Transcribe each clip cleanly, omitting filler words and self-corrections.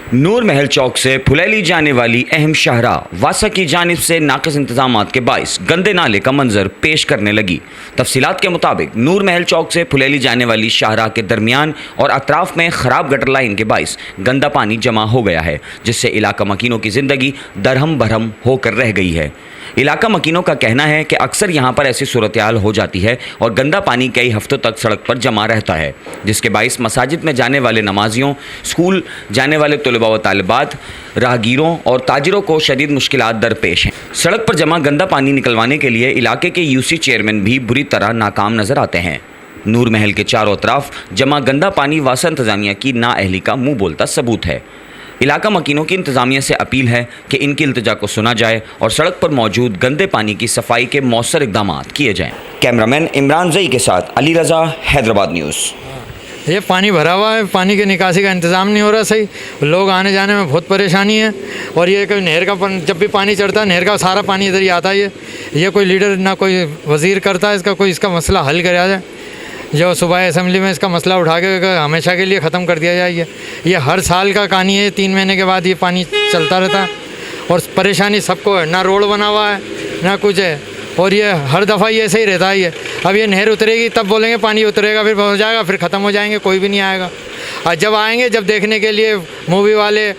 नूर महल चौक से फुलैली जाने वाली अहम शाहराह वासा की जानिब से नाक़िस इंतजामात के बाइस गंदे नाले का मंजर पेश करने लगी। तफसीलात के मुताबिक नूर महल चौक से फुलैली जाने वाली शाहराह के दरमियान और अतराफ में ख़राब गटर लाइन के बाइस गंदा पानी जमा हो गया है, जिससे इलाका मकीनों की ज़िंदगी दरहम बरहम होकर रह गई है। इलाका मकीनों का कहना है कि अक्सर यहाँ पर ऐसी सूरत हाल हो जाती है और गंदा पानी कई हफ्तों तक सड़क पर जमा रहता है, जिसके बाइस मसाजिद में जाने वाले नमाजियों, स्कूल जाने वाले तलबा व तालिबात, राहगीरों और ताजिरों को शदीद मुश्किलात दरपेश हैं। सड़क पर जमा गंदा पानी निकलवाने के लिए इलाके के यूसी चेयरमैन भी बुरी तरह नाकाम नजर आते हैं। नूर महल के चारों तरफ जमा गंदा पानी वासा इंतजामिया की नाअहली का मुँह बोलता सबूत है। इलाका मकीनों की इंतज़ामिया से अपील है कि इनकी इल्तिजा को सुना जाए और सड़क पर मौजूद गंदे पानी की सफाई के मौसर इक़दाम किए जाएँ। कैमरामैन इमरान जई के साथ अली रज़ा, हैदराबाद न्यूज़। ये पानी भरा हुआ है, पानी की निकासी का इंतज़ाम नहीं हो रहा सही, लोग आने जाने में बहुत परेशानी है। और ये कोई नहर का जब भी पानी चढ़ता है, नहर का सारा पानी इधर ही आता है। ये कोई लीडर ना कोई वज़ीर करता है, इसका मसला हल कराया जाए। जो सुबह असेंबली में इसका मसला उठा के हमेशा के लिए ख़त्म कर दिया जाए। ये हर साल का कहानी है, 3 महीने के बाद ये पानी चलता रहता है और परेशानी सबको है, ना रोड बना हुआ है ना कुछ है, और ये हर दफ़ा ये ऐसे ही रहता है। अब ये नहर उतरेगी तब बोलेंगे पानी उतरेगा, फिर हो जाएगा, फिर ख़त्म हो जाएंगे, कोई भी नहीं आएगा। और जब आएंगे, जब देखने के लिए मूवी वाले,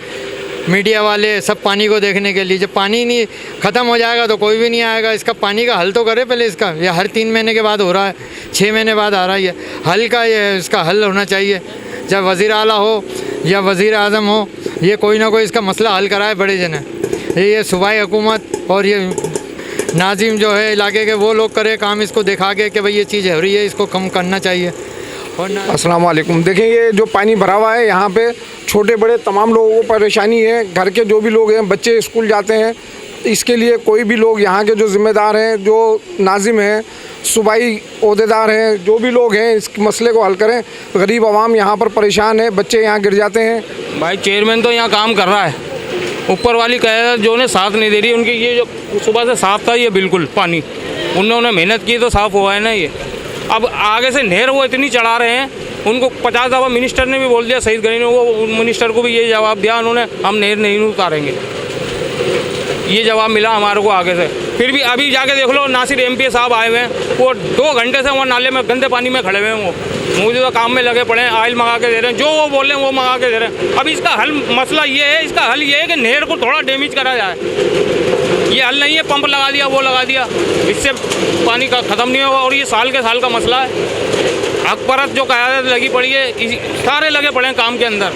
मीडिया वाले, सब पानी को देखने के लिए, जब पानी नहीं ख़त्म हो जाएगा तो कोई भी नहीं आएगा। इसका पानी का हल तो करे पहले इसका। ये हर 3 महीने के बाद हो रहा है, 6 महीने बाद आ रहा है। हल का इसका हल होना चाहिए। जब वज़ीर आला हो या वज़ीर आज़म हो, ये कोई ना कोई इसका मसला हल कराए बड़े जने। ये सूबाई हुकूमत और ये नाजिम जो है इलाके के, वो लोग करे काम इसको दिखा के कि भाई ये चीज़ हो रही है, इसको कम करना चाहिए। और अस्सलाम वालेकुम। देखिए, ये जो पानी भरा हुआ है, यहाँ पे छोटे बड़े तमाम लोगों को परेशानी है। घर के जो भी लोग हैं, बच्चे स्कूल जाते हैं, इसके लिए कोई भी लोग यहाँ के जो ज़िम्मेदार हैं, जो नाजिम हैं, सूबाई ओहदेदार हैं, जो भी लोग हैं, इस मसले को हल करें। गरीब आवाम यहाँ पर परेशान है, बच्चे यहाँ गिर जाते हैं। भाई चेयरमैन तो यहाँ काम कर रहा है, ऊपर वाली कह जो ने साथ नहीं दे रही उनकी। ये जो सुबह से साफ़ था ये बिल्कुल पानी, उन्होंने मेहनत की तो साफ़ हुआ है ना। ये अब आगे से नहर वो इतनी चढ़ा रहे हैं, उनको 50 दफ़ा मिनिस्टर ने भी बोल दिया, शहीद गनी ने, वो मिनिस्टर को भी ये जवाब दिया उन्होंने, हम नहर नहीं उतारेंगे। ये जवाब मिला हमारे को आगे से। फिर भी अभी जाके देख लो, नासिर MP साहब आए हुए हैं, वो 2 घंटे से वहाँ नाले में गंदे पानी में खड़े हुए हैं। वो मौजूदा काम में लगे पड़े हैं, ऑयल मंगा के दे रहे हैं, जो वो बोल रहे हैं वो मंगा के दे रहे हैं। अब इसका हल मसला ये है, इसका हल ये है कि नहर को थोड़ा डैमेज करा जाए। ये हल नहीं है पंप लगा दिया, वो लगा दिया, इससे पानी का ख़त्म नहीं होगा। और ये साल के साल का मसला है। अकबरत जो क़यादत लगी पड़ी है, सारे लगे पड़े हैं काम के अंदर।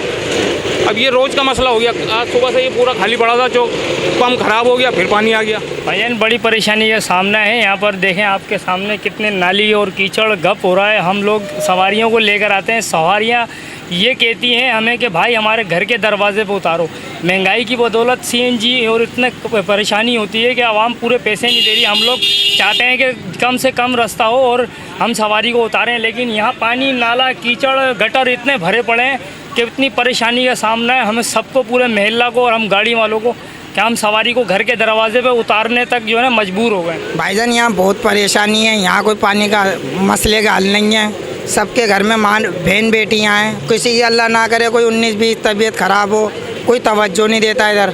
अब ये रोज़ का मसला हो गया। आज सुबह से ये पूरा खाली पड़ा था, जो पंप ख़राब हो गया, फिर पानी आ गया। भाईजान बड़ी परेशानी का सामना है। यहाँ पर देखें, आपके सामने कितने नाली और कीचड़ गप हो रहा है। हम लोग सवारियों को लेकर आते हैं, सवारियाँ ये कहती हैं हमें कि भाई हमारे घर के दरवाजे पे उतारो। महंगाई की बदौलत CNG और इतने परेशानी होती है कि आवाम पूरे पैसे नहीं दे रही। हम लोग चाहते हैं कि कम से कम रास्ता हो और हम सवारी को उतारें, लेकिन यहाँ पानी, नाला, कीचड़, गटर इतने भरे पड़े हैं कि इतनी परेशानी का सामना है हमें सबको, पूरे महल्ला को और हम गाड़ी वालों को, कि हम सवारी को घर के दरवाजे पे उतारने तक जो है ना मजबूर हो गए। भाईजान यहाँ बहुत परेशानी है, यहाँ कोई पानी का मसले का हल नहीं है। सबके घर में बहन बेटियाँ हैं, किसी की अल्लाह ना करे कोई 19-20 तबीयत ख़राब हो, कोई तवज्जो नहीं देता इधर।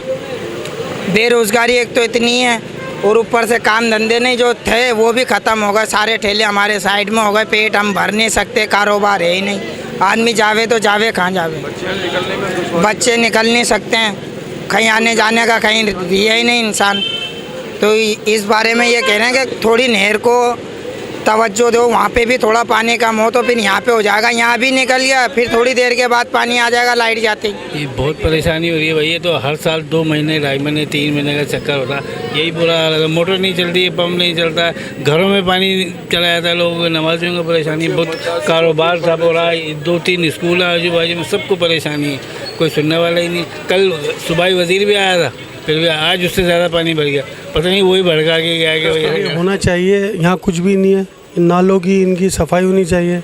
बेरोज़गारी एक तो इतनी है, और ऊपर से काम धंधे नहीं जो थे वो भी ख़त्म हो गए। सारे ठेले हमारे साइड में हो गए, पेट हम भर नहीं सकते, कारोबार है ही नहीं। आदमी जावे तो जावे कहाँ जावे, बच्चे निकल नहीं सकते हैं, कहीं आने जाने का कहीं दिया ही नहीं इंसान। तो इस बारे में ये कह रहे हैं कि थोड़ी नहर को तवज्जो दो, वहाँ पे भी थोड़ा पानी कम हो तो फिर यहाँ पे हो जाएगा। यहाँ भी निकल गया, फिर थोड़ी देर के बाद पानी आ जाएगा, लाइट जाती। ये बहुत परेशानी हो रही है भाई। ये तो हर साल 2 महीने, 2.5 महीने, 3 महीने का चक्कर होता है। यही बुरा हाल है, मोटर नहीं चलती है, पंप नहीं चलता है, घरों में पानी चला जाता है, लोगों को, नमाजियों को परेशानी, बहुत कारोबार सब हो रहा है। 2-3 स्कूल है आजू बाजू में, सबको परेशानी है, कोई सुनने वाला ही नहीं। कल सुबह वज़ीर भी आया था, फिर भी आज उससे ज़्यादा पानी भर गया, पता नहीं वही भड़का के गया कि होना चाहिए। यहाँ कुछ भी नहीं है, नालों की इनकी सफाई होनी चाहिए।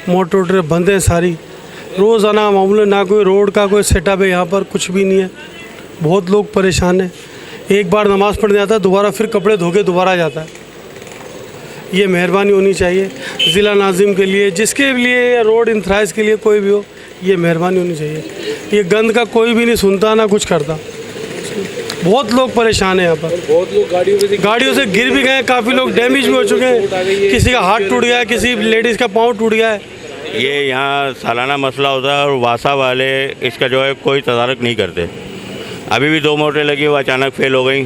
मोटर वोटर बंद है सारी, रोज़ाना मामूल, ना कोई रोड का कोई सेटअप है, यहाँ पर कुछ भी नहीं है। बहुत लोग परेशान हैं। एक बार नमाज़ पढ़ने जाता है, दोबारा फिर कपड़े धो के दोबारा जाता है। ये मेहरबानी होनी चाहिए ज़िला नाज़िम के लिए, जिसके लिए रोड इंथराइज के लिए कोई भी हो, ये मेहरबानी होनी चाहिए। ये गंद का कोई भी नहीं सुनता ना कुछ करता। बहुत लोग परेशान हैं यहाँ पर, बहुत लोग गाड़ियों से गिर भी गए, काफ़ी लोग डैमेज भी हो चुके हैं, किसी का हाथ टूट गया है, किसी लेडीज़ का पाँव टूट गया है। ये यहाँ सालाना मसला होता है और वासा वाले इसका जो है कोई तदारक नहीं करते। अभी भी 2 मोटरें लगी वो अचानक फेल हो गई।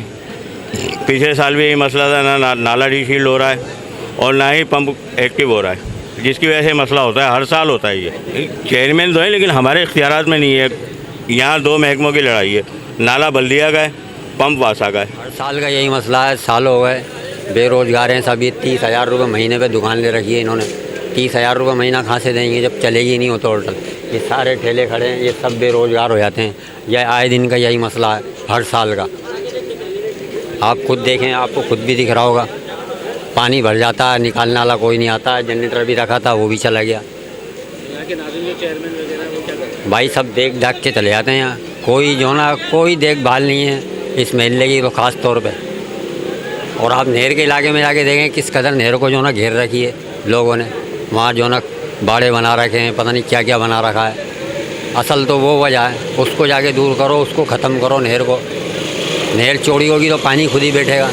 पिछले साल भी यही मसला था, ना नाला डीशील्ड हो रहा है और ना ही पंप एक्टिव हो रहा है, जिसकी वजह से मसला होता है। हर साल होता है ये। चेयरमैन तो है लेकिन हमारे इख्तियारात में नहीं है। यहाँ 2 महकमों की लड़ाई है, नाला बल्दिया का है, पंप वासा का है। हर साल का यही मसला है, साल हो गए बेरोज़गार हैं सभी। 30,000 रुपये महीने पे दुकान ले रखी है इन्होंने। 30,000 रुपये महीना कहाँ से देंगे जब चलेगी नहीं हो तो होटल। ये सारे ठेले खड़े हैं, ये सब बेरोज़गार हो जाते हैं। यह आए दिन का यही मसला है, हर साल का। आप खुद देखें, आपको खुद भी दिख रहा होगा, पानी भर जाता है, निकालने वाला कोई नहीं आता है। जनरेटर भी रखा था वो भी चला गया। भाई सब देख दाख के चले जाते हैं यहाँ, कोई जो ना कोई देखभाल नहीं है इस महल्ले की तो ख़ास तौर पे। और आप नहर के इलाके में जाके देखें किस कदर नहर को जो ना घेर रखी है लोगों ने। वहाँ जो ना बाड़े बना रखे हैं, पता नहीं क्या क्या बना रखा है। असल तो वो वजह है, उसको जाके दूर करो, उसको ख़त्म करो नहर को। नहर चौड़ी होगी तो पानी खुद ही बैठेगा।